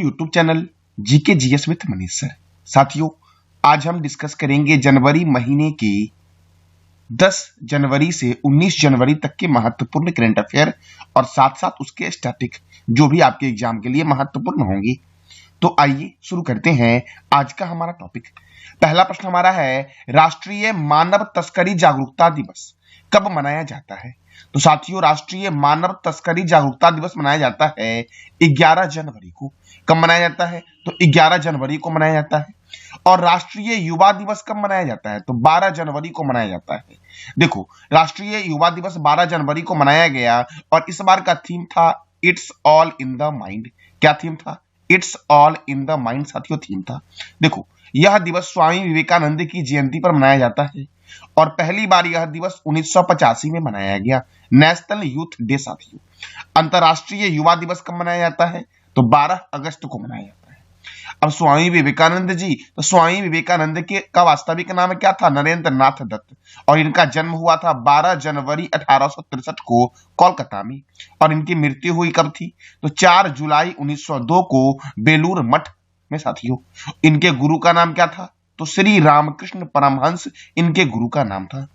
YouTube channel GK GS with Manish sir. साथियों, आज हम डिस्कस करेंगे जनवरी महीने के 10 जनवरी से 19 जनवरी तक के महत्वपूर्ण करंट अफेयर और साथ साथ उसके स्टैटिक जो भी आपके एग्जाम के लिए महत्वपूर्ण होंगे। तो आइए शुरू करते हैं आज का हमारा टॉपिक। पहला प्रश्न हमारा है, राष्ट्रीय मानव तस्करी जागरूकता दिवस कब मनाया जाता है? तो साथियों, राष्ट्रीय मानव तस्करी जागरूकता दिवस मनाया जाता है 11 जनवरी को। कब मनाया जाता है? तो 11 जनवरी को मनाया जाता है। और राष्ट्रीय युवा दिवस कब मनाया जाता है? तो 12 जनवरी को मनाया जाता है। देखो, राष्ट्रीय युवा दिवस 12 जनवरी को मनाया गया और इस बार का थीम था it's all in the mind. क्या थीम था? It's all in the mind साथियों थीम था। देखो, यह दिवस स्वामी विवेकानंद की जयंती पर मनाया जाता है और पहली बार यह दिवस 1985 में मनाया गया, नेशनल यूथ डे साथियों। अंतरराष्ट्रीय युवा दिवस कब मनाया जाता है? तो 12 अगस्त को मनाया जाता है। अब स्वामी विवेकानंद जी, तो स्वामी विवेकानंद के का वास्तविक नाम क्या था? नरेंद्र नाथ दत्त। और इनका जन्म हुआ था 12 जनवरी 1863 को कोलकाता में। और इनकी मृत्यु हुई कब थी? तो 4 जुलाई 1902 को बेलूर मठ में साथियों। इनके गुरु का नाम क्या था? तो श्री रामकृष्ण परमहंस इनके गुरु का नाम था।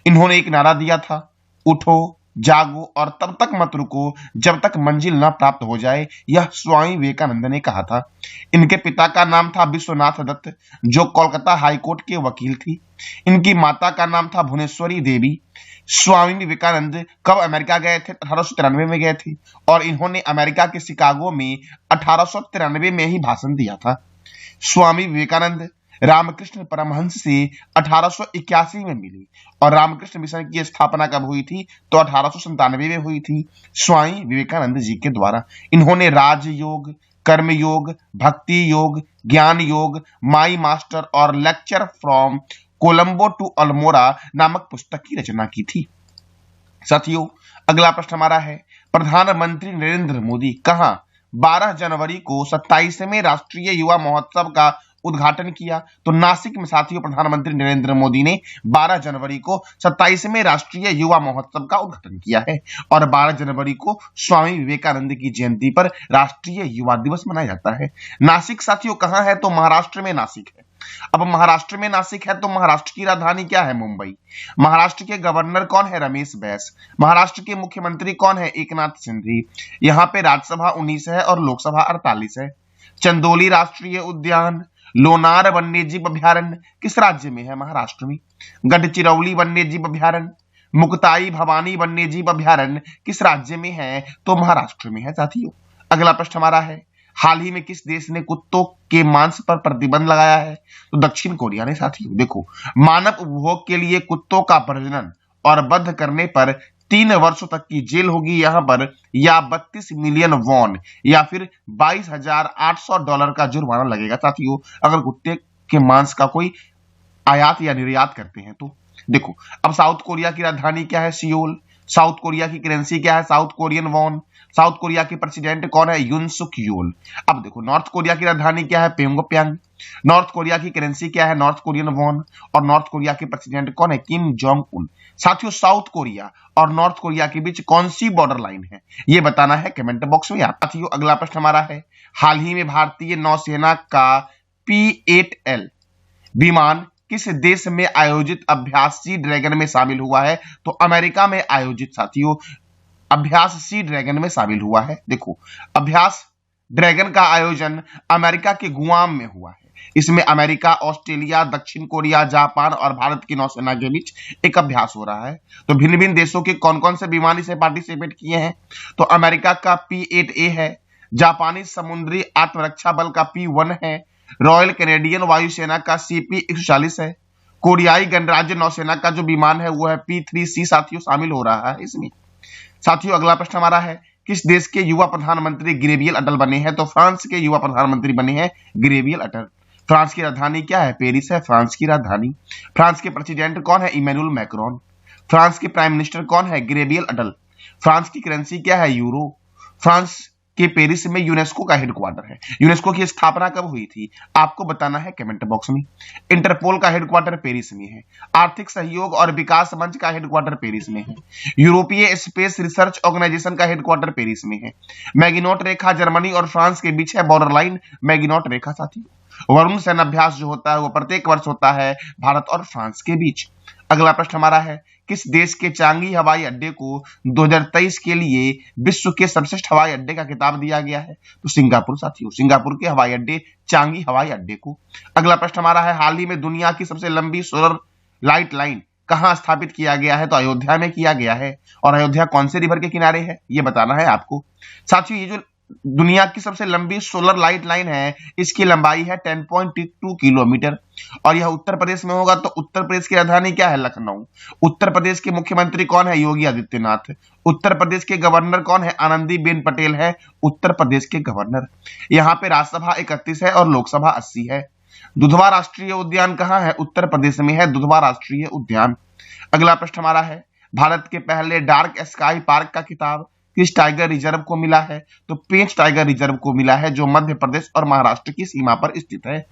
इन्होंने एक नारा दिया था, उठो जागो और तब तक मत रुको जब तक मंजिल ना प्राप्त हो जाए। यह स्वामी विवेकानंद ने कहा था। इनके पिता का नाम था विश्वनाथ दत्त, जो कोलकाता हाईकोर्ट के वकील थी। इनकी माता का नाम था भुवनेश्वरी देवी। स्वामी विवेकानंद कब अमेरिका गए थे? 1893 में गए थे और इन्होंने अमेरिका के शिकागो में 1893 में ही भाषण दिया था। स्वामी विवेकानंद रामकृष्ण परमहंस से 1881 में मिली और रामकृष्ण मिशन की स्थापना कब हुई थी? तो 1897 में हुई थी स्वामी विवेकानंद जी के द्वारा। इन्होंने राजयोग, कर्मयोग, भक्ति योग, ज्ञान योग, माई मास्टर और lecture from Colombo to Almora नामक पुस्तक की रचना की थी। साथियों, अगला प्रश्न हमारा है, प्रधानमंत्री नरेंद्र मोदी कहां 12 जनवरी को 27वें राष्ट्रीय युवा महोत्सव का उद्घाटन किया? तो नासिक में साथियों प्रधानमंत्री नरेंद्र मोदी ने 12 जनवरी को 27वें राष्ट्रीय युवा महोत्सव का उद्घाटन किया है। और 12 जनवरी को स्वामी विवेकानंद की जयंती पर राष्ट्रीय युवा दिवस मनाया जाता है। नासिक साथियों कहां है? तो महाराष्ट्र में नासिक है। अब महाराष्ट्र में नासिक है तो महाराष्ट्र की राजधानी क्या है? मुंबई। महाराष्ट्र के गवर्नर कौन है? रमेश बैस। महाराष्ट्र के मुख्यमंत्री कौन है? एकनाथ शिंदे। यहाँ पे राज्यसभा 19 है और लोकसभा 48 है। चंदोली राष्ट्रीय उद्यान, लोनार वन्यजीव अभ्यारण्य किस राज्य में है? महाराष्ट्र में। गढ़चिरौली वन्यजीव अभ्यारण्य, मुक्ताई भवानी वन्यजीव अभ्यारण्य किस राज्य में है? तो महाराष्ट्र में है साथियों। अगला प्रश्न हमारा है, हाल ही में किस देश ने कुत्तों के मांस पर प्रतिबंध लगाया है? तो दक्षिण कोरिया ने साथियों। देखो, मानव उपभोग के लिए कुत्तों का प्रजनन और वध करने पर 3 वर्षों तक की जेल होगी यहाँ पर, या 32 मिलियन वॉन या फिर $22,800 का जुर्माना लगेगा साथियों, अगर कुत्ते के मांस का कोई आयात या निर्यात करते हैं तो। देखो, अब साउथ कोरिया की राजधानी क्या है? सियोल। साउथ कोरिया की करेंसी क्या है? South Korean von. South Korea के प्रेसिडेंट कौन है? यून सुक यूल। अब देखो, नॉर्थ कोरिया की राजधानी क्या है? प्योंगयांग। नॉर्थ कोरिया की करेंसी क्या है? North Korean von. और नॉर्थ कोरिया के प्रेसिडेंट कौन है? Kim Jong Un. साथियों, साउथ कोरिया और नॉर्थ कोरिया के बीच कौन सी बॉर्डर लाइन है, ये बताना है कमेंट बॉक्स में। साथियों, अगला प्रश्न हमारा है, हाल ही में भारतीय नौसेना का P-8L विमान किस देश में आयोजित अभ्यास सी ड्रैगन में शामिल हुआ है? तो अमेरिका में आयोजित साथियों अभ्यास सी ड्रैगन में शामिल हुआ है। देखो, अभ्यास ड्रैगन का आयोजन अमेरिका के गुआम में हुआ है। इसमें अमेरिका, ऑस्ट्रेलिया, दक्षिण कोरिया, जापान और भारत की नौसेना के बीच एक अभ्यास हो रहा है। तो भिन्न भिन्न देशों के कौन कौन से विमान इसे पार्टिसिपेट किए हैं? तो अमेरिका का P-8A है, जापानी समुद्री आत्मरक्षा बल का P-1 है, रॉयल कैनेडियन वायुसेना का CP-140 है, कोरियाई गणराज्य नौसेना का जो विमान है वो है P-3C साथियों शामिल हो रहा है इसमें। साथियों, अगला प्रश्न हमारा है, किस देश के युवा प्रधानमंत्री गैब्रियल अटल बने हैं? तो फ्रांस के युवा प्रधानमंत्री बने हैं गैब्रियल अटल। फ्रांस की राजधानी क्या है? पेरिस है फ्रांस की राजधानी। फ्रांस के प्रेसिडेंट कौन है? Emmanuel Macron. फ्रांस के प्राइम मिनिस्टर कौन है? Gabriel Attal. फ्रांस की करेंसी क्या है? यूरो। फ्रांस के पेरिस में यूनेस्को का हेडक्वार्टर है। यूनेस्को की स्थापना कब हुई थी आपको बताना है कमेंट बॉक्स में। इंटरपोल का हेडक्वार्टर पेरिस में है। आर्थिक सहयोग और विकास मंच का हेडक्वार्टर पेरिस में है। यूरोपीय स्पेस रिसर्च ऑर्गेनाइजेशन का हेडक्वार्टर पेरिस में है। मैगिनोट रेखा जर्मनी और फ्रांस के बीच है, बॉर्डर लाइन मैगिनोट रेखा साथियों। वरुण सेनाभ्यास जो होता है वो प्रत्येक वर्ष होता है भारत और फ्रांस के बीच। अगला प्रश्न हमारा है, किस देश के चांगी हवाई अड्डे को 2023 के लिए विश्व के सर्वश्रेष्ठ हवाई अड्डे का खिताब दिया गया है? तो सिंगापुर साथियों, सिंगापुर के हवाई अड्डे चांगी हवाई अड्डे को। अगला प्रश्न हमारा है, हाल ही में दुनिया की सबसे लंबी सोलर लाइट लाइन कहां स्थापित किया गया है? तो अयोध्या में किया गया है। और अयोध्या कौन से रिवर के किनारे है ये बताना है आपको। साथियों, ये जो दुनिया की सबसे लंबी सोलर लाइट लाइन है, इसकी लंबाई है 10.2 किलोमीटर और यह उत्तर प्रदेश में होगा। तो उत्तर प्रदेश की राजधानी क्या है? लखनऊ। उत्तर प्रदेश के मुख्यमंत्री कौन है? योगी आदित्यनाथ। उत्तर प्रदेश के गवर्नर कौन है? आनंदीबेन पटेल है उत्तर प्रदेश के गवर्नर। यहाँ पे राज्यसभा 31 है और लोकसभा 80 है। दुधवा राष्ट्रीय उद्यान कहाँ है? उत्तर प्रदेश में है दुधवा राष्ट्रीय उद्यान। अगला प्रश्न हमारा है, भारत के पहले डार्क स्काई पार्क का खिताब किस टाइगर रिजर्व को मिला है? तो पेंच टाइगर रिजर्व को मिला है, जो मध्य प्रदेश और महाराष्ट्र की सीमा पर स्थित है।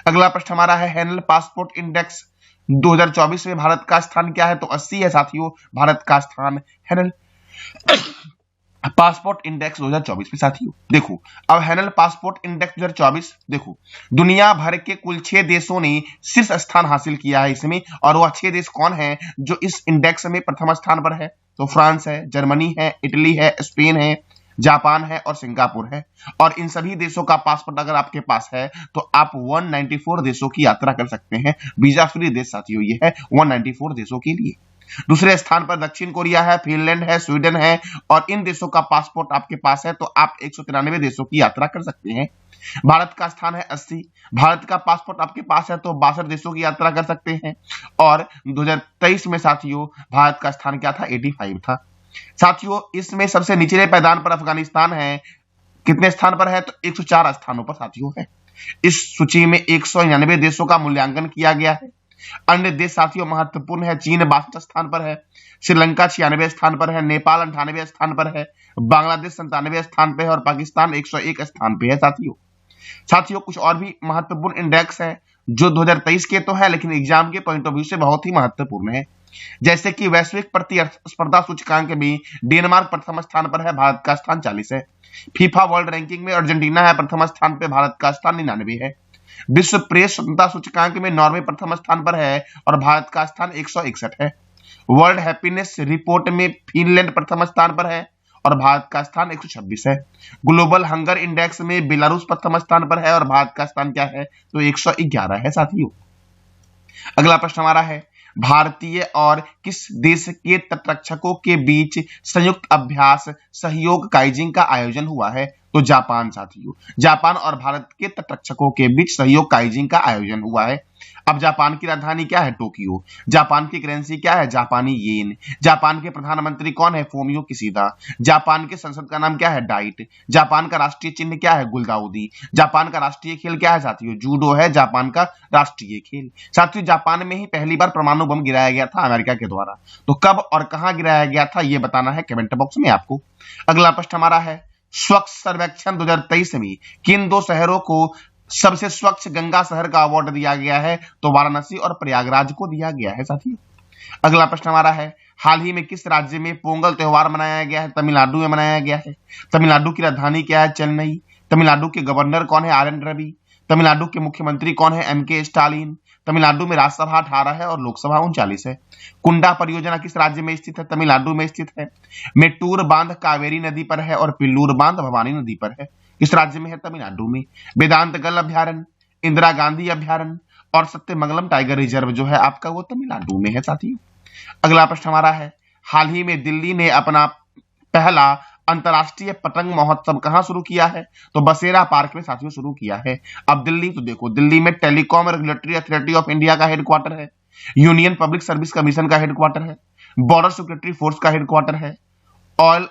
अगला प्रश्न हमारा है, हैनल पासपोर्ट इंडेक्स 2024 में भारत का स्थान क्या है? तो 80 है साथियों भारत का स्थान हैनल पासपोर्ट इंडेक्स 2024 में। साथियों देखो, अब हैनल पासपोर्ट इंडेक्स 2024 देखो, दुनिया भर के कुल 6 देशों ने शीर्ष स्थान हासिल किया है इसमें। और वह 6 देश कौन है जो इस इंडेक्स में प्रथम स्थान पर है? तो फ्रांस है, जर्मनी है, इटली है, स्पेन है, जापान है और सिंगापुर है। और इन सभी देशों का पासपोर्ट अगर आपके पास है तो आप 194 देशों की यात्रा कर सकते हैं। वीजा फ्री देश साथियों ये है 194 देशों के लिए। दूसरे स्थान पर दक्षिण कोरिया है, फिनलैंड है, स्वीडन है। और इन देशों का पासपोर्ट आपके पास है तो आप 193 देशों की यात्रा कर सकते हैं। भारत का स्थान है 80। भारत का पासपोर्ट आपके पास है तो 62 देशों की यात्रा कर सकते हैं। और 2023 में साथियों भारत का स्थान क्या था? 85 था। साथियों इसमें सबसे निचले पायदान पर अफगानिस्तान है। कितने स्थान पर है? तो 104 स्थानों पर साथियों है। इस सूची में 199 देशों का मूल्यांकन किया गया है। अन्य देश साथियों महत्वपूर्ण है, चीन 62 स्थान पर है, श्रीलंका 96 स्थान पर है, नेपाल 98 स्थान पर है, बांग्लादेश 97 स्थान पे है और पाकिस्तान 101 स्थान पे है। साथियों कुछ और भी महत्वपूर्ण इंडेक्स है जो 2023 के तो है लेकिन एग्जाम के पॉइंट ऑफ व्यू से बहुत ही महत्वपूर्ण है। जैसे कि वैश्विक प्रतिस्पर्धा सूचकांक में डेनमार्क प्रथम स्थान पर है, भारत का स्थान 40 है। फीफा वर्ल्ड रैंकिंग में अर्जेंटीना है प्रथम स्थान पे, भारत का स्थान 99 है। विश्व प्रेस स्वतंत्रता सूचकांक में नॉर्वे प्रथम स्थान पर है और भारत का स्थान 161 है। वर्ल्ड हैप्पीनेस रिपोर्ट में फिनलैंड प्रथम स्थान पर है और भारत का स्थान 126 है। ग्लोबल हंगर इंडेक्स में बेलारूस प्रथम स्थान पर है और भारत का स्थान क्या है? तो 111 है साथियों। अगला प्रश्न हमारा है, भारतीय और किस देश के तटरक्षकों के बीच संयुक्त अभ्यास सहयोग काइजिंग का आयोजन हुआ है? तो जापान साथियों, जापान और भारत के तटरक्षकों के बीच सहयोग काइजिंग का आयोजन हुआ है। अब जापान की राजधानी क्या है? टोक्यो। जापान की करेंसी क्या है? जापानी येन। जापान के प्रधानमंत्री कौन है? Fumio Kishida. जापान के संसद का नाम क्या है? डाइट। जापान का राष्ट्रीय चिन्ह क्या है? गुलदाउदी। जापान का राष्ट्रीय खेल क्या है साथियों? जूडो है जापान का राष्ट्रीय खेल। साथियों जापान में ही पहली बार परमाणु बम गिराया गया था अमेरिका के द्वारा। तो कब और कहां गिराया गया था ये बताना है कमेंट बॉक्स में आपको। अगला प्रश्न हमारा है, स्वच्छ सर्वेक्षण 2023 में किन 2 शहरों को सबसे स्वच्छ गंगा शहर का अवार्ड दिया गया है? तो वाराणसी और प्रयागराज को दिया गया है साथियों। अगला प्रश्न हमारा है, हाल ही में किस राज्य में पोंगल त्योहार मनाया गया है? तमिलनाडु में मनाया गया है। तमिलनाडु की राजधानी क्या है? चेन्नई। तमिलनाडु के गवर्नर कौन है? Are N Ravi. तमिलनाडु के मुख्यमंत्री कौन है? एम के स्टालिन। तमिलनाडु में राज्यसभा 18 है और लोकसभा 39 है। कुंडा परियोजना किस राज्य में स्थित है? तमिलनाडु में स्थित है। मेट्टूर बांध कावेरी नदी पर है और पिल्लूर बांध भवानी नदी पर है। किस राज्य में है? तमिलनाडु में। वेदांत गल अभ्यारण्य, इंदिरा गांधी अभ्यारण्य और सत्यमंगलम टाइगर रिजर्व जो है आपका वो तमिलनाडु में है साथियों। अगला प्रश्न हमारा है, हाल ही में दिल्ली ने अपना पहला अंतरराष्ट्रीय पतंग महोत्सव कहां शुरू किया है? तो बसेरा पार्क में साथियों शुरू किया है। अब दिल्ली तो देखो, दिल्ली में telecom regulatory authority of India का हेडक्वार्टर है, यूनियन पब्लिक सर्विस कमीशन का हेडक्वार्टर है, बॉर्डर सिक्योरिटी फोर्स का हेडक्वार्टर है, oil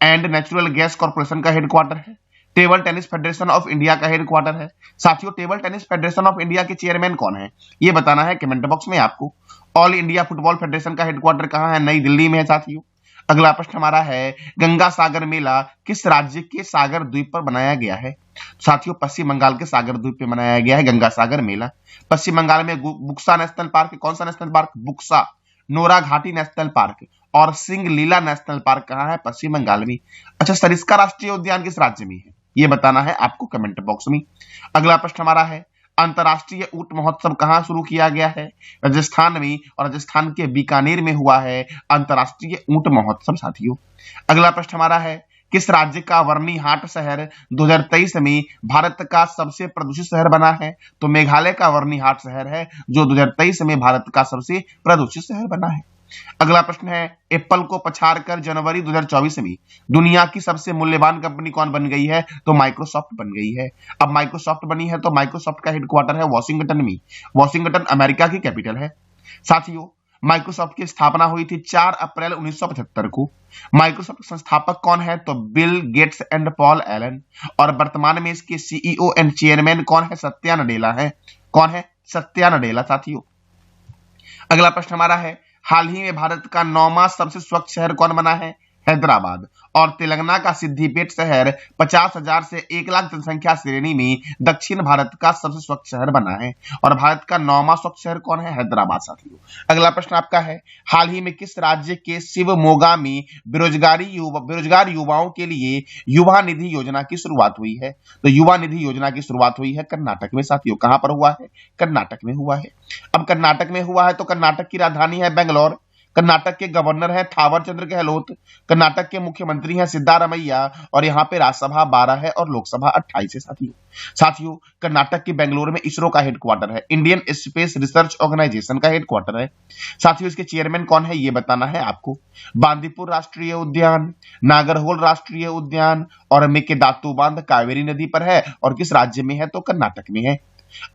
and natural gas corporation का हेडक्वार्टर है, table tennis federation of India का हेडक्वार्टर है। साथियों table tennis federation of India के चेयरमैन कौन है ये बताना है कमेंट बॉक्स में आपको। ऑल इंडिया फुटबॉल फेडरेशन का हेडक्वार्टर कहां है? नई दिल्ली में है साथियों। अगला प्रश्न हमारा है, गंगा सागर मेला किस राज्य के सागर द्वीप पर बनाया गया है? साथियों, पश्चिम बंगाल के सागर द्वीप पे मनाया गया है गंगा सागर मेला। पश्चिम बंगाल में बुक्सा नेशनल पार्क, कौन सा नेशनल पार्क? बुक्सा। नोरा घाटी नेशनल पार्क और सिंगलीला नेशनल पार्क कहाँ है? पश्चिम बंगाल में। अच्छा, सरिस्का राष्ट्रीय उद्यान किस राज्य में है? ये बताना है आपको कमेंट बॉक्स में। अगला प्रश्न हमारा है, अंतरराष्ट्रीय ऊंट महोत्सव कहाँ शुरू किया गया है? राजस्थान में, और राजस्थान के बीकानेर में हुआ है अंतरराष्ट्रीय ऊंट महोत्सव साथियों। अगला प्रश्न हमारा है, किस राज्य का वर्नीहाट शहर 2023 में भारत का सबसे प्रदूषित शहर बना है? तो मेघालय का वर्नीहाट शहर है जो 2023 में भारत का सबसे प्रदूषित शहर बना है। अगला प्रश्न है, एप्पल को पछाड़कर जनवरी 2024 में दुनिया की सबसे मूल्यवान कंपनी कौन बन गई है? तो माइक्रोसॉफ्ट बन गई है। अब माइक्रोसॉफ्ट बनी है तो माइक्रोसॉफ्ट का हेडक्वार्टर है वॉशिंगटन में। वॉशिंगटन अमेरिका की कैपिटल है। साथियों, माइक्रोसॉफ्ट की स्थापना हुई थी 4 अप्रैल 1975 को। माइक्रोसॉफ्ट के संस्थापक कौन है? तो Bill Gates and Paul Allen. और वर्तमान में इसके सीईओ एंड चेयरमैन कौन है? सत्या नडेला है। कौन है? सत्या नडेला साथियों। अगला प्रश्न हमारा है, हाल ही में भारत का 9वां सबसे स्वच्छ शहर कौन बना है? हैदराबाद। और तेलंगाना का सिद्दीपेट शहर 50,000 से 1 लाख जनसंख्या श्रेणी में दक्षिण भारत का सबसे स्वच्छ शहर बना है। और भारत का 9वां स्वच्छ शहर कौन है? हैदराबाद साथियों। अगला प्रश्न आपका है, हाल ही में किस राज्य के शिवमोगा में बेरोजगार युवाओं के लिए युवा निधि योजना की शुरुआत हुई है? तो युवा निधि योजना की शुरुआत हुई है कर्नाटक में साथियों। कहां पर हुआ है? कर्नाटक में हुआ है। अब कर्नाटक में हुआ है तो कर्नाटक की राजधानी है बेंगलोर। कर्नाटक के गवर्नर है थावर चंद्र गहलोत। कर्नाटक के मुख्यमंत्री हैं सिद्धारमैया। और यहाँ पे राज्यसभा 12 है और लोकसभा 28 है साथियों। कर्नाटक के बेंगलुरु में इसरो का हेडक्वार्टर है। इंडियन स्पेस रिसर्च ऑर्गेनाइजेशन का हेडक्वार्टर है साथियों। इसके चेयरमैन कौन है ये बताना है आपको। बांदीपुर राष्ट्रीय उद्यान, नागरहोल राष्ट्रीय उद्यान और मेकेदातु बांध कावेरी नदी पर है और किस राज्य में है? तो कर्नाटक में है।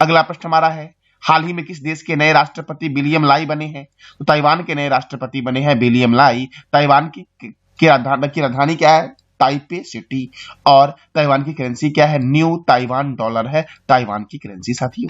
अगला प्रश्न हमारा है, हाल ही में किस देश के नए राष्ट्रपति विलियम लाई बने हैं? तो ताइवान के नए राष्ट्रपति बने हैं विलियम लाई। ताइवान की राजधानी क्या है? Taipei city. और ताइवान की करेंसी क्या है? न्यू ताइवान डॉलर है ताइवान की करेंसी साथियों।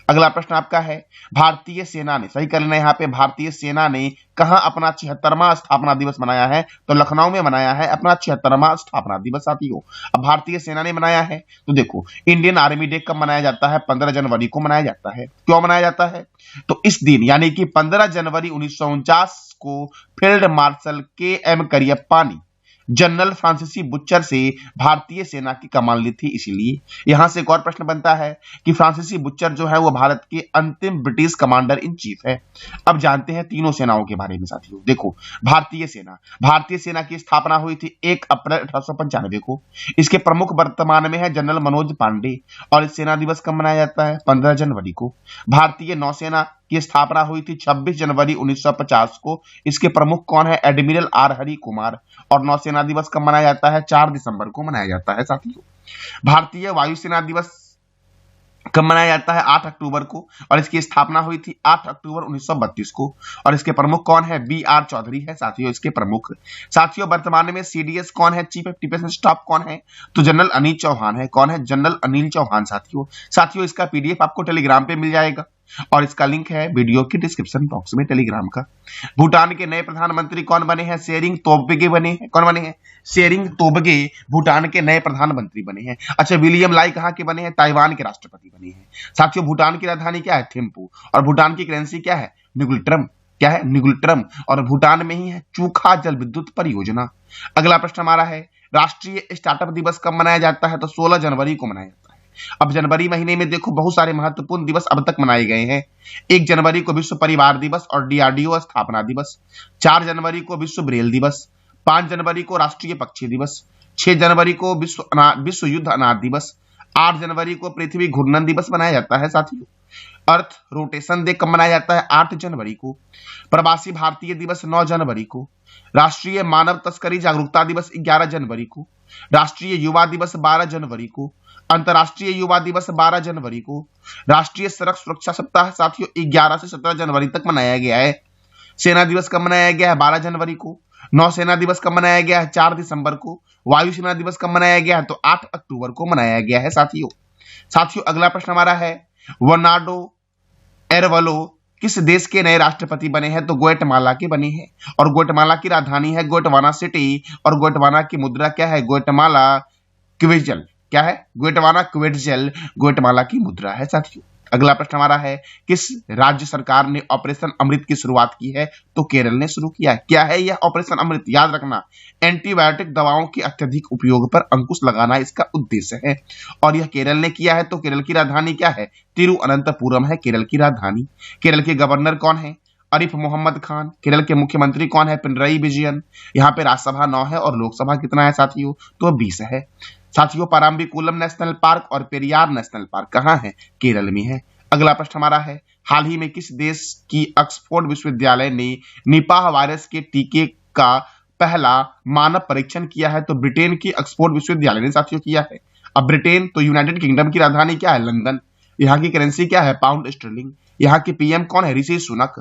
अगला प्रश्न आपका है, भारतीय सेना ने, सही कर लेना यहाँ पे, भारतीय सेना ने कहां अपना 76वां स्थापना दिवस मनाया है? तो लखनऊ में मनाया है अपना 76वां स्थापना दिवस साथियों। अब भारतीय सेना ने मनाया है तो देखो, इंडियन आर्मी डे कब मनाया जाता है? 15 जनवरी को मनाया जाता है। क्यों मनाया जाता है? तो इस दिन यानी कि 15 जनवरी 1949 को फील्ड मार्शल के.एम. करियप्पा ने जनरल फ्रांसीसी बुच्चर से भारतीय सेना की कमान ली थी। इसीलिए यहां से एक और प्रश्न बनता है कि फ्रांसीसी बुच्चर जो है वो भारत के अंतिम ब्रिटिश कमांडर इन चीफ है। अब जानते हैं तीनों सेनाओं के बारे में साथियों। देखो, भारतीय सेना की स्थापना हुई थी 1 अप्रैल 1895 को। इसके प्रमुख वर्तमान में है जनरल मनोज पांडे। और इस सेना दिवस कब मनाया जाता है? 15 जनवरी को। भारतीय नौसेना की स्थापना हुई थी 26 जनवरी 1950 को। इसके प्रमुख कौन है? Admiral R Hari Kumar. और नौसेना दिवस कब मनाया जाता है? 4 दिसंबर को मनाया जाता है साथियों। भारतीय वायुसेना दिवस कब मनाया जाता है? 8 अक्टूबर को। और इसकी स्थापना हुई थी 8 अक्टूबर 1932 को। और इसके प्रमुख कौन है? बी.आर. चौधरी है साथियों इसके प्रमुख। साथियों, वर्तमान में सीडीएस कौन है? चीफ ऑफ डिफेंस स्टाफ कौन है? तो जनरल अनिल चौहान है। कौन है? जनरल अनिल चौहान साथियों इसका पीडीएफ आपको टेलीग्राम पे मिल जाएगा और इसका लिंक है वीडियो के डिस्क्रिप्शन बॉक्स में टेलीग्राम का। भूटान के नए प्रधानमंत्री कौन बने हैं? शेरिंग तोब्गे बने हैं। कौन बने हैं? शेरिंग तोब्गे भूटान के नए प्रधानमंत्री बने हैं। अच्छा, विलियम लाई कहां के बने हैं? ताइवान के राष्ट्रपति बने हैं साथियों। भूटान की राजधानी क्या है? थिम्पू। और भूटान की करेंसी क्या है? निगुल्ट्रम। क्या है? निगुल्ट्रम। और भूटान में ही है चूखा जल विद्युत परियोजना। अगला प्रश्न हमारा है, राष्ट्रीय स्टार्टअप दिवस कब मनाया जाता है? तो 16 जनवरी को मनाया जाता है। अब जनवरी महीने में देखो बहुत सारे महत्वपूर्ण दिवस अब तक मनाए गए हैं। 1 जनवरी को विश्व परिवार दिवस और डीआरडीओ स्थापना दिवस। 4 जनवरी को विश्व ब्रेल दिवस। 5 जनवरी को राष्ट्रीय पक्षी दिवस। 6 जनवरी को विश्व युद्ध अनाथ दिवस। 8 जनवरी को पृथ्वी घूर्णन दिवस मनाया जाता है साथियों। अर्थ रोटेशन डे कब मनाया जाता है? 8 जनवरी को। प्रवासी भारतीय दिवस 9 जनवरी को। राष्ट्रीय मानव तस्करी जागरूकता दिवस 11 जनवरी को। राष्ट्रीय युवा दिवस 12 जनवरी को। अंतर्राष्ट्रीय युवा दिवस 12 जनवरी को। राष्ट्रीय सड़क सुरक्षा सप्ताह साथियों 11 से 17 जनवरी तक मनाया गया है। सेना दिवस कब मनाया गया है? 12 जनवरी को। नौसेना दिवस कब मनाया गया है? 4 दिसंबर को। वायुसेना दिवस कब मनाया गया है? तो 8 अक्टूबर को मनाया गया है साथियों। अगला प्रश्न हमारा है, वर्नाडो एरवलो किस देश के नए राष्ट्रपति बने हैं? तो ग्वाटेमाला के बने हैं और ग्वाटेमाला की राजधानी है ग्वाटेमाला सिटी और ग्वाटेमाला की मुद्रा क्या है? ग्वाटेमाला क्विट्ज़ल। क्या है? ग्वाटेमाला क्विट्ज़ल ग्वाटेमाला की मुद्रा है साथियों। अगला प्रश्न हमारा है, किस राज्य सरकार ने ऑपरेशन अमृत की शुरुआत की है? तो केरल ने शुरू किया है। क्या है यह ऑपरेशन अमृत? याद रखना, एंटीबायोटिक दवाओं के अत्यधिक उपयोग पर अंकुश लगाना इसका उद्देश्य है और यह केरल ने किया है। तो केरल की राजधानी क्या है? तिरुअनंतपुरम है केरल की राजधानी। केरल के गवर्नर कौन है? आरिफ मोहम्मद खान। केरल के मुख्यमंत्री कौन है? पिनरई विजयन। यहाँ पे राज्यसभा 9 है और लोकसभा कितना है साथियों? तो 20 है साथियों। पाराम्बिकुलम नेशनल पार्क और पेरियार नेशनल पार्क कहाँ है? केरल में है। अगला प्रश्न हमारा है, हाल ही में किस देश की ऑक्सफोर्ड विश्वविद्यालय ने निपाह वायरस के टीके का पहला मानव परीक्षण किया है? तो ब्रिटेन की ऑक्सफोर्ड विश्वविद्यालय ने साथियों किया है। अब ब्रिटेन तो यूनाइटेड किंगडम की राजधानी क्या है? लंदन। यहाँ की करेंसी क्या है? Pound sterling. यहाँ के पीएम कौन है? ऋषि सुनक।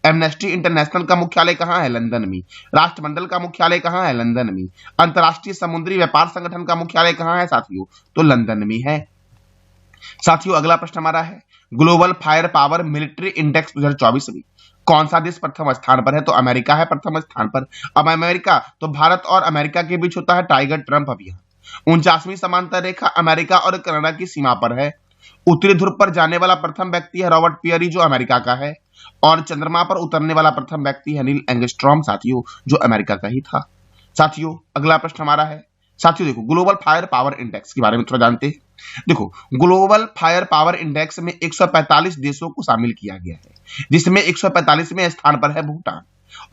एमनेस्टी इंटरनेशनल का मुख्यालय कहाँ है? लंदन में। राष्ट्रमंडल का मुख्यालय कहाँ है? लंदन में। अंतर्राष्ट्रीय समुद्री व्यापार संगठन का मुख्यालय कहाँ है साथियों? तो लंदन में है साथियों। अगला प्रश्न हमारा है, global fire power military index 2024 में कौन सा देश प्रथम स्थान पर है? तो अमेरिका है प्रथम स्थान पर। अब अमेरिका तो भारत और अमेरिका के बीच होता है टाइगर ट्रंप अभियान। 49वीं समांतर रेखा अमेरिका और कनाडा की सीमा पर है। उत्तरी ध्रुव पर जाने वाला प्रथम व्यक्ति है रॉबर्ट पियरी जो अमेरिका का है और चंद्रमा पर उतरने वाला प्रथम व्यक्ति है नील एंगस्ट्रॉम साथियों जो अमेरिका का ही था साथियों। अगला प्रश्न हमारा है साथियों, देखो ग्लोबल फायर पावर इंडेक्स के बारे में थोड़ा जानते हैं। देखो ग्लोबल फायर पावर इंडेक्स में 145 देशों को शामिल किया गया है जिसमें 145वें स्थान पर है भूटान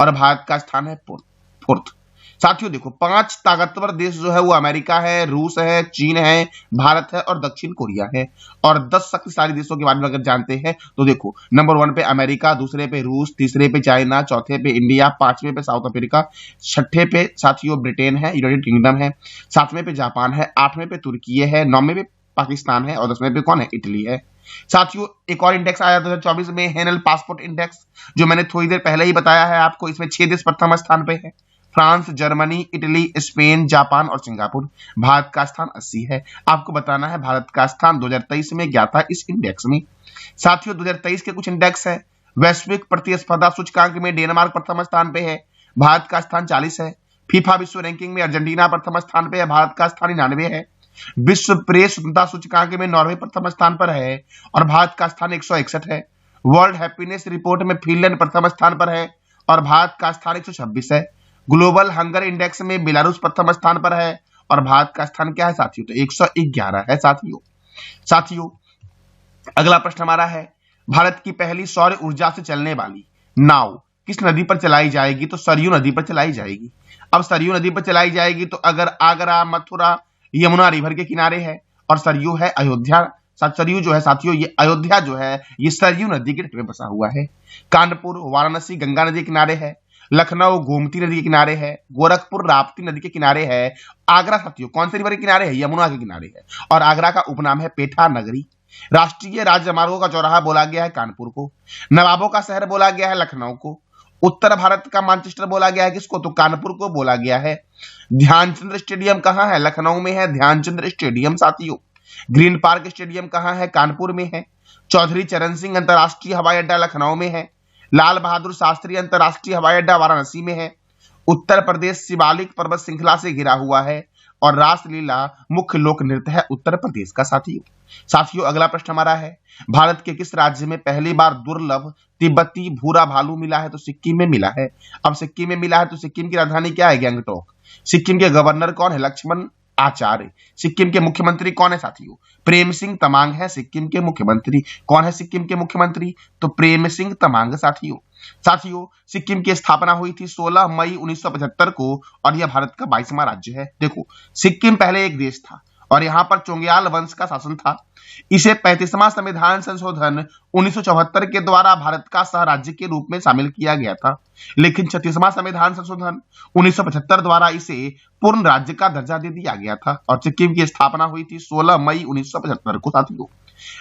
और भारत का स्थान है फोर्थ साथियों। देखो 5 ताकतवर देश जो है वो अमेरिका है, रूस है, चीन है, भारत है और दक्षिण कोरिया है। और 10 शक्तिशाली देशों के बारे में अगर जानते हैं तो देखो नंबर 1 पे अमेरिका, दूसरे पे रूस, तीसरे पे चाइना, चौथे पे इंडिया, 5वें पे साउथ अफ्रीका, 6ठे पे साथियों ब्रिटेन है, यूनाइटेड किंगडम है, 7वें पे जापान है, 8वें पे तुर्की है, 9वें पे पाकिस्तान है और 10वें पे कौन है? इटली है साथियों। एक और इंडेक्स आया 2024 में हेनल पासपोर्ट इंडेक्स जो मैंने थोड़ी देर पहले ही बताया है आपको। इसमें 6 देश प्रथम स्थान पे है, France, Germany, Italy, Spain, Japan और सिंगापुर। भारत का स्थान 80 है। आपको बताना है भारत का स्थान 2023 में क्या था इस इंडेक्स में साथियों। 2023 के कुछ इंडेक्स है। वैश्विक प्रतिस्पर्धा सूचकांक में डेनमार्क प्रथम स्थान पे है, भारत का स्थान 40 है। फीफा विश्व रैंकिंग में अर्जेंटीना प्रथम स्थान पे है, भारत का स्थान 99 है। विश्व प्रेस स्वतंत्रता सूचकांक में नॉर्वे प्रथम स्थान पर है और भारत का स्थान 161 है। वर्ल्ड हैप्पीनेस रिपोर्ट में फिनलैंड प्रथम स्थान पर है और भारत का स्थान 126 है। ग्लोबल हंगर इंडेक्स में बेलारूस प्रथम स्थान पर है और भारत का स्थान क्या है साथियों? तो 111 है साथियों। अगला प्रश्न हमारा है, भारत की पहली सौर ऊर्जा से चलने वाली नाव किस नदी पर चलाई जाएगी? तो सरयू नदी पर चलाई जाएगी। अब सरयू नदी पर चलाई जाएगी तो अगर आगरा, मथुरा, यमुना रिवर के किनारे है और सरयू है अयोध्या। सरयू जो है साथियों ये अयोध्या जो है ये सरयू नदी के तट में बसा हुआ है। कानपुर, वाराणसी गंगा नदी के किनारे है, लखनऊ गोमती नदी के किनारे है, गोरखपुर राप्ती नदी के किनारे है। आगरा साथियों कौन से रिवर के किनारे है? यमुना के किनारे है और आगरा का उपनाम है पेठा नगरी। राष्ट्रीय राजमार्गों का चौराहा बोला गया है कानपुर को। नवाबों का शहर बोला गया है लखनऊ को। उत्तर भारत का मैनचेस्टर बोला गया है किसको? तो कानपुर को बोला गया है। ध्यानचंद स्टेडियम कहाँ है? लखनऊ में है ध्यानचंद स्टेडियम साथियों। ग्रीन पार्क स्टेडियम कहाँ है? कानपुर में है। चौधरी चरण सिंह अंतरराष्ट्रीय हवाई अड्डा लखनऊ में है। लाल बहादुर शास्त्री अंतरराष्ट्रीय हवाई अड्डा वाराणसी में है। उत्तर प्रदेश शिवालिक पर्वत श्रृंखला से घिरा हुआ है और रासलीला मुख्य लोक नृत्य है उत्तर प्रदेश का साथियों। अगला प्रश्न हमारा है, भारत के किस राज्य में पहली बार दुर्लभ तिब्बती भूरा भालू मिला है? तो सिक्किम में मिला है। अब सिक्किम में मिला है तो सिक्किम की राजधानी क्या है? गैंगटॉक। सिक्किम के गवर्नर कौन है? लक्ष्मण आचार्य। सिक्किम के मुख्यमंत्री कौन है साथियों? प्रेम सिंह तमांग है सिक्किम के मुख्यमंत्री। कौन है सिक्किम के मुख्यमंत्री? तो प्रेम सिंह तमांग साथियों सिक्किम की स्थापना हुई थी 16 मई 1975 को और यह भारत का 22वां राज्य है। देखो सिक्किम पहले एक देश था और यहाँ पर चोंग्याल वंश का शासन था। इसे 35वां संविधान संशोधन 1974 के द्वारा भारत का सह राज्य के रूप में शामिल किया गया था, लेकिन 36वां संविधान संशोधन 1975 द्वारा इसे पूर्ण राज्य का दर्जा दे दिया गया था और सिक्किम की स्थापना हुई थी 16 मई 1975 को साथियों।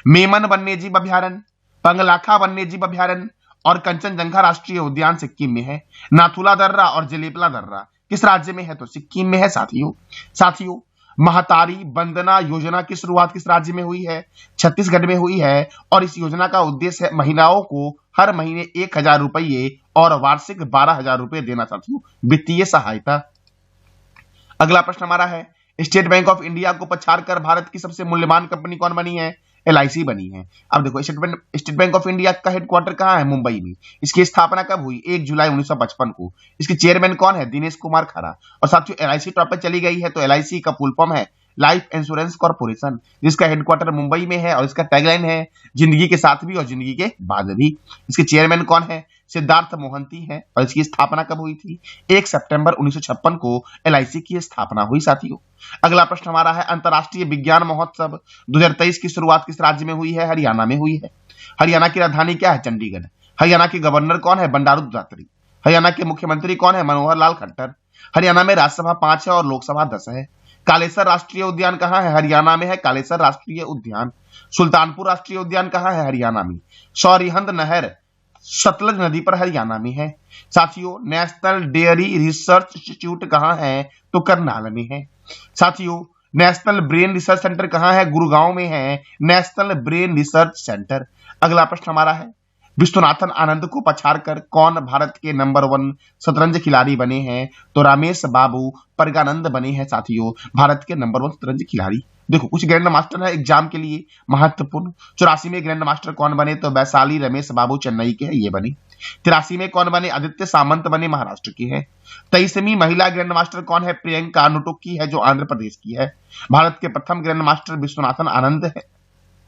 मेमन वन्यजीव अभ्यारण्य, पंगलाखा वन्यजीव अभ्यारण्य और कंचनजंगा राष्ट्रीय उद्यान सिक्किम में है। नाथुला दर्रा और जेलेपला दर्रा किस राज्य में है? तो सिक्किम में है साथियों। महतारी वंदना योजना की शुरुआत किस राज्य में हुई है? छत्तीसगढ़ में हुई है और इस योजना का उद्देश्य है महिलाओं को हर महीने 1,000 रुपये और वार्षिक 12,000 रुपये देना साथियों, वित्तीय सहायता। अगला प्रश्न हमारा है, स्टेट बैंक ऑफ इंडिया को पछाड़ कर भारत की सबसे मूल्यवान कंपनी कौन बनी है? LIC बनी है। अब देखो, स्टेट बैंक ऑफ इंडिया का हेडक्वार्टर कहां है? मुंबई में। इसकी स्थापना कब हुई? 1 जुलाई 1955 को। इसके चेयरमैन कौन है? दिनेश कुमार खरा। और साथियों, LIC टॉप पे चली गई है तो LIC का फुल फॉर्म है लाइफ इंश्योरेंस कॉर्पोरेशन, जिसका हेडक्वार्टर मुंबई में है और इसका टैगलाइन है जिंदगी के साथ भी और जिंदगी के बाद भी। इसके चेयरमैन कौन है? सिद्धार्थ मोहंती है। और इसकी स्थापना कब हुई थी? 1 सितंबर 1956 को LIC की स्थापना हुई साथियों। अगला प्रश्न हमारा है, अंतरराष्ट्रीय विज्ञान महोत्सव 2023 की शुरुआत किस राज्य में हुई है? हरियाणा में हुई है। हरियाणा की राजधानी क्या है? चंडीगढ़। हरियाणा के गवर्नर कौन है? बंडारू दत्तात्रेय। हरियाणा के मुख्यमंत्री कौन है? मनोहर लाल खट्टर। हरियाणा में राज्यसभा 5 है और लोकसभा 10 है। कालेसर राष्ट्रीय उद्यान कहां है? हरियाणा में है कालेसर राष्ट्रीय उद्यान। सुल्तानपुर राष्ट्रीय उद्यान कहां है? हरियाणा में। सौरिहंद नहर सतलज नदी पर हरियाणा में है। साथियों, नेशनल डेयरी रिसर्च इंस्टीट्यूट कहां है? तो करनाल में है। साथियों, नेशनल ब्रेन रिसर्च सेंटर कहां है? गुड़गांव में है नेशनल ब्रेन रिसर्च सेंटर। अगला प्रश्न हमारा है, विश्वनाथन आनंद को पछाड़कर कौन भारत के नंबर 1 शतरंज खिलाड़ी बने हैं? तो रमेश बाबू परगानंद बने हैं साथियों भारत के नंबर 1 शतरंज खिलाड़ी। देखो, कुछ ग्रैंड मास्टर है एग्जाम के लिए महत्वपूर्ण। 84 में ग्रैंड मास्टर कौन बने? तो वैशाली रमेश बाबू चेन्नई के हैं, ये बने। 83 में कौन बने? आदित्य सामंत बने, महाराष्ट्र के हैं। 23वीं महिला ग्रैंड मास्टर कौन है? प्रियंका नुटुकी है, जो आंध्र प्रदेश की है। भारत के प्रथम ग्रैंड मास्टर विश्वनाथन आनंद है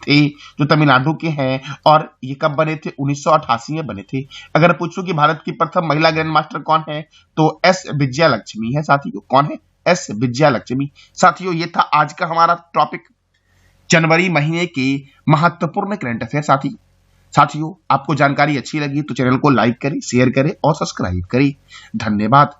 थे, जो तमिलनाडु के हैं। और ये कब बने थे? 1988 में बने थे। अगर पूछो कि भारत की प्रथम महिला ग्रैंड मास्टर कौन है, तो S विजया लक्ष्मी है साथियों। कौन है? S विजया लक्ष्मी। साथियों, ये था आज का हमारा टॉपिक, जनवरी महीने के महत्वपूर्ण करंट अफेयर। साथियों, आपको जानकारी अच्छी लगी तो चैनल को लाइक करें, शेयर करें और सब्सक्राइब करें। धन्यवाद।